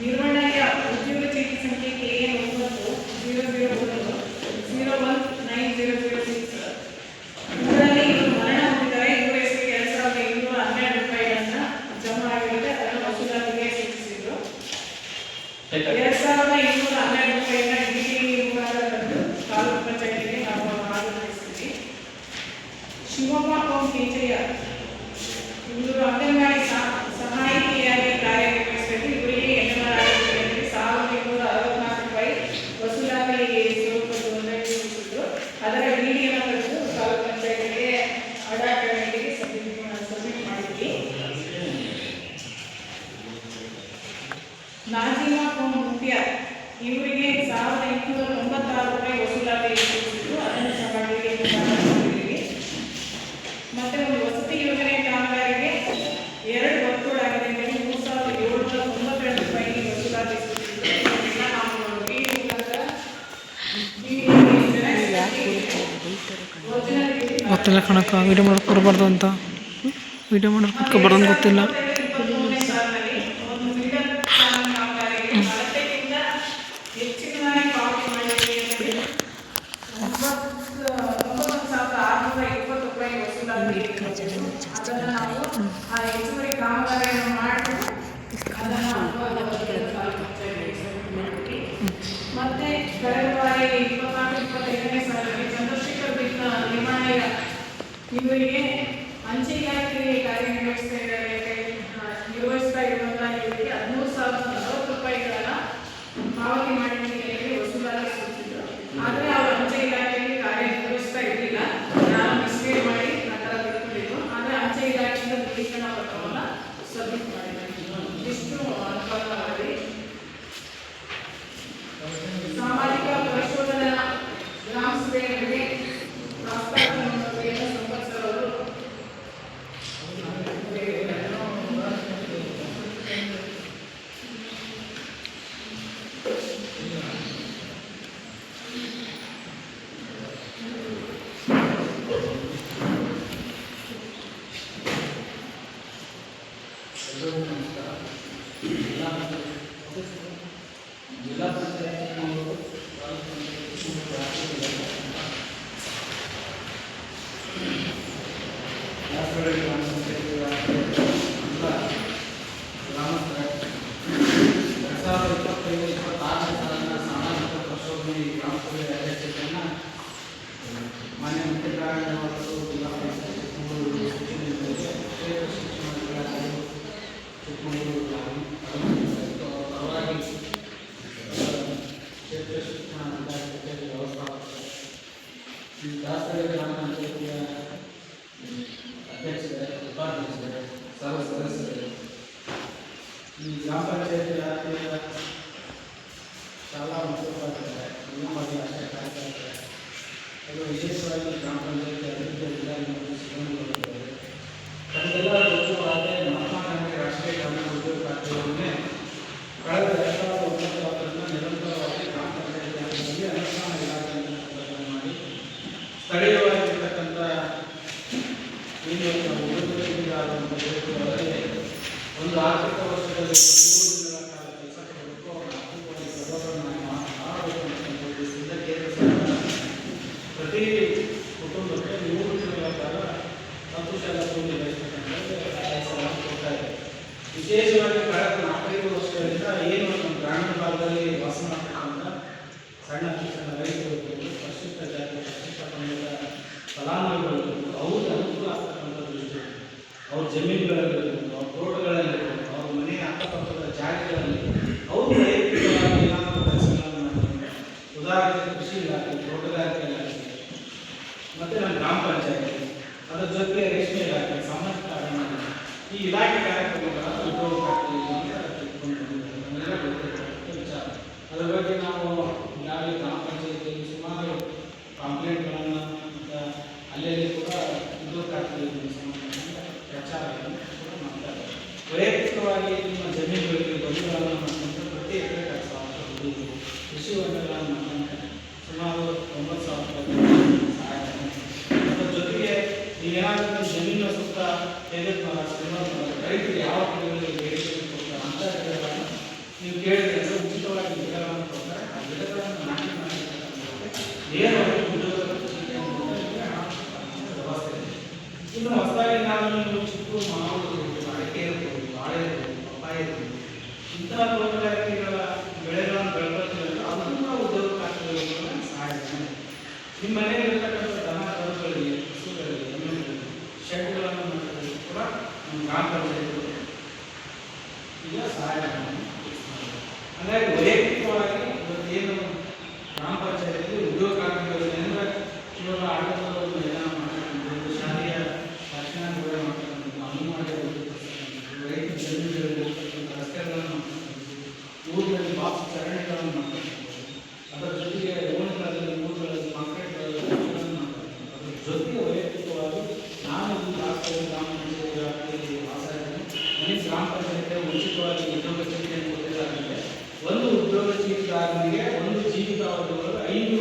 ನಿರ್ವಹಣೆಯ ಉದ್ಯೋಗ ಚೀಟಿ ಸಂಖ್ಯೆ KN 90010190006 ಇದರಲ್ಲಿ ಇವರು ಮರಣ ಹೊಂದಿದ್ದಾರೆ. ಇವರ ಹೆಸರಿಗೆ 2212 ರೂಪಾಯಿಗಳನ್ನ ಜಮಾ ಆಗಿರುತ್ತೆ. ಅದನ್ನು ವಸೂಲಾತಿಗೆ ಸೂಚಿಸಿದ್ರು. 2212 ರೂಪಾಯಿನ DD ಮುಖಾಂತರ ತಂದು ತಾಲೂಕು ಪಂಚಾಯತಿಗೆ ನಾವು ಆದೇಶಿಸಿದ್ವಿ. ಶಿವಮ್ಮ ಓಂ ಕೇಚಯ್ಯ ಇವರು ಅಂಗನವಾಡಿ ಸಹಾಯಕಿಯಾಗಿ ಕಾರ್ಯನಿರ್ವಹಿಸಬೇಕು. ಇವರಿಗೆ NMR 1264 ರೂಪಾಯಿ ವಸೂಲಾತಿ ಸ್ವರೂಪದ ನೋಂದಣಿಸಿದ್ರು. ಅದರ DDಯನ್ನು ತಂದು ತಾಲೂಕು ಪಂಚಾಯತಿಗೆ ಅಡಾಟಗಳಿಗೆ ಸಬ್ಮಿಟ್ ಮಾಡಿದ್ವಿ. ನಾಜಿಮಾ ಮುಖ್ಯ ಇವರಿಗೆ 1896 ರೂಪಾಯಿ ವಸೂಲಾತಿ ಸೂಚಿಸಿದ್ರು. ಅದನ್ನು ಸಹ ಮಾಡಿದ್ದೀವಿ. ಮತ್ತೆ ಒಂದು ವಸತಿ ಯೋಜನೆ ಕಾಮಗಾರಿಗೆ 2 ಒತ್ತುಗಳಾಗಿದೆ ಅಂತ 3792 ರೂಪಾಯಿ ವಸೂಲಾತಿ ಸೂಚಿಸಿದ್ರು. ಗೊತ್ತಿಲ್ಲ ಕಣಕ್ಕ, ವಿಡಿಯೋ ಮಾಡೋಕೆ ಬರಬಾರ್ದು ಅಂತ. ವಿಡಿಯೋ ಮಾಡೋಕೆ ಕುತ್ಕೋಬಾರ್ದು ಅಂತ ಗೊತ್ತಿಲ್ಲ. ಮತ್ತೆ ಕಳೆದ ಬಾರಿ 24-25ನೇ ಸಾಲಿನಲ್ಲಿ ಚಂದ್ರಶೇಖರ್ ಬಿಟ್ಟ ನಿರ್ಮಾಣಯ ಇವರಿಗೆ ಅಂಚೆ ಇಲಾಖೆಗೆ ಕಾರ್ಯನಿರ್ವಹಿಸ್ತಾ ಇರುವಂತಹ ಇವರಿಗೆ 13,040 ರೂಪಾಯಿಗಳನ್ನ ಪಾವತಿ ಮಾಡಿದ್ದಕ್ಕೆ ವಸೂಲಾತಿ ಸೂಚಿಸಿದ್ರು. ಆದರೆ ಅವರು ಅಂಚೆ ಇಲಾಖೆಗೆ ಕಾರ್ಯನಿರ್ವಹಿಸ್ತಾ ಇರಲಿಲ್ಲ. ನಾನು ಮಿಸ್ಟೇಕ್ ಮಾಡಿ ನಂತರ ತಿಳ್ಕೊಂಡಿದ್ದು. ಆದರೆ ಅಂಚೆ ಇಲಾಖೆಯಿಂದ ದೃಢೀಕರಣ ಪತ್ರವನ್ನು ಸಬ್ಮಿಟ್ ಮಾಡಿದ್ದಾರೆ. ಇಷ್ಟು ಅನುಪಾತ ಮಾಡಿ ಸಾಮಾಜಿಕ ಪರಿಶೋಧನಾ ಗ್ರಾಮ ಸಭೆಗಳಿಗೆ ಪ್ರಸ್ತಾವನೆಯನ್ನು ಸಂಪರ್ಕಿಸಲು ಜಿಲ್ಲಾ ಪಂಚಾಯತ್ ಸಾಮಾಜಿಕ ಪರಿಶೋಧನೆ ಗ್ರಾಮ ಸಭೆ ಅಧ್ಯಕ್ಷತೆಯನ್ನು ಮಾನ್ಯ ಮುಖ್ಯ ಕಾರ್ಯನಿರ್ವಾಹಕರು ಜಿಲ್ಲಾ ಪಂಚಾಯತ್ ಚಿಕ್ಕಮಗಳೂರು ಕ್ಷೇತ್ರ ಶಿಕ್ಷಣಾಧಿಕಾರಿ ಚಿಕ್ಕಮಗಳೂರು ಪರವಾಗಿ ಕ್ಷೇತ್ರ ಶಿಕ್ಷಣಾಧಿಕಾರಿ ವ್ಯವಸ್ಥಾಪಕರು ಈ ದಾಸರಳ್ಳಿ ಗ್ರಾಮ ಪಂಚಾಯತಿಯ ಅಧ್ಯಕ್ಷರೇ, ಉಪಾಧ್ಯಕ್ಷರೇ, ಸರ್ವ ಸದಸ್ಯರು, ಈ ಗ್ರಾಮ ಪಂಚಾಯತಿ ವ್ಯಾಪ್ತಿಯ ಶಾಲಾ ಮುಖ್ಯೋಪಾಧ್ಯಾಯರೇ, ಅಂಗನವಾಡಿ ಆಶಾ ಕಾರ್ಯಕರ್ತರೆ, ಅದು ವಿಶೇಷವಾಗಿ ಗ್ರಾಮ ಪಂಚಾಯತಿ ಅಭಿವೃದ್ಧಿ ಅಧಿಕಾರಿಗಳು ಸಿಬ್ಬಂದಿಗಳಿದ್ದಾರೆ. ತಮಗೆಲ್ಲ ಗೊತ್ತುವಾದರೆ ಮಹಾತ್ಮ ಗಾಂಧಿ ರಾಷ್ಟ್ರೀಯ ಗ್ರಾಮೀಣ ಉದ್ಯೋಗ ಖಾತೆಯನ್ನೇ ಕಳೆದ 2009 ನಿರಂತರವಾಗಿ ಗ್ರಾಮ ಪಂಚಾಯತಿ ಹಂತದಲ್ಲಿ ಅನುಷ್ಠಾನ ಇಲಾಖೆಯನ್ನು ಮಾಡಿ ಸ್ಥಳೀಯವಾಗಿರ್ತಕ್ಕಂಥ ಏನು ನಾವು ಉದ್ಯೋಗದಾರರಂತ ಹೇಳ್ತೀವಲ್ಲದೆ ಒಂದು ಆರ್ಥಿಕ ವರ್ಷದಲ್ಲಿ 3 ದಿನಗಳ ಕಾಲ ಕೆಲಸ ಕೊಡಬೇಕು. ಅವರ ಆರ್ಥಿಕವಾಗಿ ಸಬಲರನ್ನಾಗಿ ಮಾಡಬೇಕು ಅಂತಕ್ಕಂಥ ಸಿದ್ಧತೆ ಪ್ರತಿ ಕುಟುಂಬಕ್ಕೆ 3 ದಿನಗಳ ಕಾಲ ಸಂತೋಷ ಕೂಲಿ ಬಯಸ್ತಕ್ಕಂಥದ್ದು ಕೊಡ್ತಾ ಇದೆ. ವಿಶೇಷವಾಗಿ ಕಳೆದ 4-5 ವರ್ಷಗಳಿಂದ ಏನು ನಮ್ಮ ಗ್ರಾಮೀಣ ಭಾಗದಲ್ಲಿ ವಾಸ ಮಾಡ್ತಕ್ಕಂಥ ಸಣ್ಣ ಶಿಕ್ಷಣ ರೈತರು, ಪರಿಶಿಷ್ಟ ಜಾತಿ, ಪರಿಶಿಷ್ಟ ಪಂಗಡದ ಫಲಾನುಭವಿಗಳು ಅವ್ರಿಗೆ ಅನುಕೂಲ ಆಗ್ತಕ್ಕಂಥ ದೃಷ್ಟಿ ಅವ್ರ ಜಮೀನುಗಳಲ್ಲಿರ್ಬೋದು, ಅವ್ರ ತೋಟಗಳಲ್ಲಿರ್ಬೋದು, ಅವ್ರ ಮನೆಯ ಅಕ್ಕಪಕ್ಕದ ಜಾಗಗಳಲ್ಲಿ ಅವರು ವೈಯಕ್ತಿಕವಾಗಿ ಏನಾದರೂ ಕೆಲಸಗಳನ್ನು ಮಾಡ್ತಾರೆ. ಉದಾಹರಣೆಗೆ ಕೃಷಿ ಇಲಾಖೆ, ತೋಟಗಾರಿಕೆ ಇಲಾಖೆ ಮತ್ತು ನಮ್ಮ ಗ್ರಾಮ ಪಂಚಾಯತಿ, ಅದರ ಜೊತೆಗೆ ರೇಷ್ಮೆ ಇಲಾಖೆ, ಸಾಮಾಜಿಕ ಅರಣ್ಯ, ಈ ಇಲಾಖೆ ಕಾರ್ಯಕ್ರಮಗಳನ್ನು ಉದ್ಯೋಗ ನಮಗೆಲ್ಲ ಗೊತ್ತಿರ್ತಕ್ಕಂಥ ವಿಚಾರ. ಅದರ ಬಗ್ಗೆ ನಾವು ಈಗಾಗಲೇ ಗ್ರಾಮ ಪಂಚಾಯತಿಯಲ್ಲಿ ಸುಮಾರು ಕಂಪ್ಲೇಂಟ್ಗಳನ್ನು ಅಲ್ಲಲ್ಲಿ ಕೂಡ ಉದ್ಯೋಗ ಖಾತೆಯಲ್ಲಿ ಸಂಬಂಧಪಟ್ಟ ಪ್ರಚಾರಗಳನ್ನು ಕೂಡ ಮಾಡ್ತಾರೆ. ವೈಯಕ್ತಿಕವಾಗಿ ನಿಮ್ಮ ಜಮೀನುಗಳಿಗೆ ಬದುಗಳನ್ನು ಮಾಡ್ಕೊಂಡ್ರೆ ಪ್ರತಿ ಎಕರೆ 10,000 ರೂಪಾಯಿ, ಕೃಷಿ ಹೊಂಡಗಳನ್ನು ಮಾಡ್ಕೊಂಡ್ರೆ ಸುಮಾರು 9,000 ರೂಪಾಯಿ ಸಹಾಯ. ಅದರ ಜೊತೆಗೆ ನೀವೇನಾದರೂ ಜಮೀನಿನ ಸುತ್ತ ತೆಗೆದು ರೈತರು ಯಾವ ಕಡೆಗಳಿಗೆ ಬೇಡಿಕೆ ಕೊಡ್ತಾರೆ ಅಂತ ನೀವು ಕೇಳಿದ್ರೆ ಅಂದರೆ ಉಚಿತವಾಗಿ ಗಿಡಗಳನ್ನು ಕೊಡ್ತಾರೆ. ಆ ಗಿಡಗಳನ್ನು ನಾಟಿ ಮಾಡಿರ್ತಕ್ಕಂಥದ್ದು ನೇರವಾಗಿ ಉದ್ಯೋಗಕ್ಕೆ ಸಿಗುತ್ತೆ ಅನ್ನೋದಕ್ಕೆ ವ್ಯವಸ್ಥೆ ಇದೆ. ಇನ್ನು ಹೊಸದಾಗಿ ನಾವು ಚಿಕ್ಕು ಮಾವು ಅಡಿಕೆ ಇರ್ಬೋದು, ಬಾಳೆ ಇರ್ಬೋದು, ಪಪ್ಪಾಯ ಇರ್ಬೋದು, ಇಂತಹ ತೋಟಗಾರಿಕೆಗಳ ಬೆಳೆಗಳನ್ನು ಬೆಳ್ಕೊಳ್ತೀವಲ್ಲ ಅದನ್ನು ಕೂಡ ಉದ್ಯೋಗಕ್ಕಾಗ್ತದೆ ಸಹಾಯ ಇದೆ. ನಿಮ್ಮ ಮನೆಯಲ್ಲಿರ್ತಕ್ಕಂಥ ದನ ಕರುಗಳಿಗೆ, ಹಸುಗಳಿಗೆ, ಎಮ್ಮೆಗಳಿಗೆ ಶೆಡ್ಗಳನ್ನು ಮಾಡೋದಕ್ಕೆ ಕೂಡ ನಮ್ಮ ಗ್ರಾಮ ಪಂಚಾಯತ್ ಈಗ ಸಹಾಯವನ್ನು ಹಾಗಾಗಿ ವೈಯಕ್ತಿಕವಾಗಿ ಇವತ್ತೇನು ಗ್ರಾಮ ಪಂಚಾಯತಿಯಲ್ಲಿ ಉದ್ಯೋಗ ಕಾರ್ಮಿಕರಿಗೆ ಅಂದರೆ ಇವಾಗ ಆಡಳಿತವನ್ನು ಎಲ್ಲ ಮಾಡ್ತಕ್ಕಂಥದ್ದು, ಶಾಲೆಯ ರಕ್ಷಣೆಗಳು ಮಾಡ್ತಕ್ಕಂಥದ್ದು, ಅಂಗನವಾಡಿ ರೈತ ಜಮೀನುಗಳಿಗೆ ಹೋಗ್ತಕ್ಕಂಥ ರಸ್ತೆಗಳನ್ನು ಮಾಡ್ತಕ್ಕಂಥದ್ದು, ಊರುಗಳಲ್ಲಿ ಬಾಕ್ಸ್ ಚರಂಡಿಗಳನ್ನು ಮಾಡ್ತಕ್ಕಂಥದ್ದು, ಅದರ ಜೊತೆಗೆ ಓಣಿಗಳಲ್ಲಿ ಊರುಗಳಲ್ಲಿ ಕಾಂಕ್ರೀಟ್ಗಳನ್ನು ಮಾಡ್ತಕ್ಕಂಥದ್ದು. ಅದರ ಜೊತೆಗೆ ವೈಯಕ್ತಿಕವಾಗಿ ನಾನು ಈ ರಾಷ್ಟ್ರೀಯ ಗ್ರಾಮ ಪಂಚಾಯತ್ ವ್ಯಾಪ್ತಿಯಲ್ಲಿ ವಾಸ ಇದ್ದೇನೆ. ನನಗೆ ಗ್ರಾಮ ಪಂಚಾಯತ್ ಉಚಿತವಾಗಿ ಉದ್ಯೋಗ ಚೀಟಿಯನ್ನು ಕೊಟ್ಟಿದ್ದಾರೆ. ಒಂದು ಉದ್ಯೋಗ ಚೀಟಿದಾರನಿಗೆ ಒಂದು ಜೀವಿತಾವಧಿಯೊಳಗೆ 5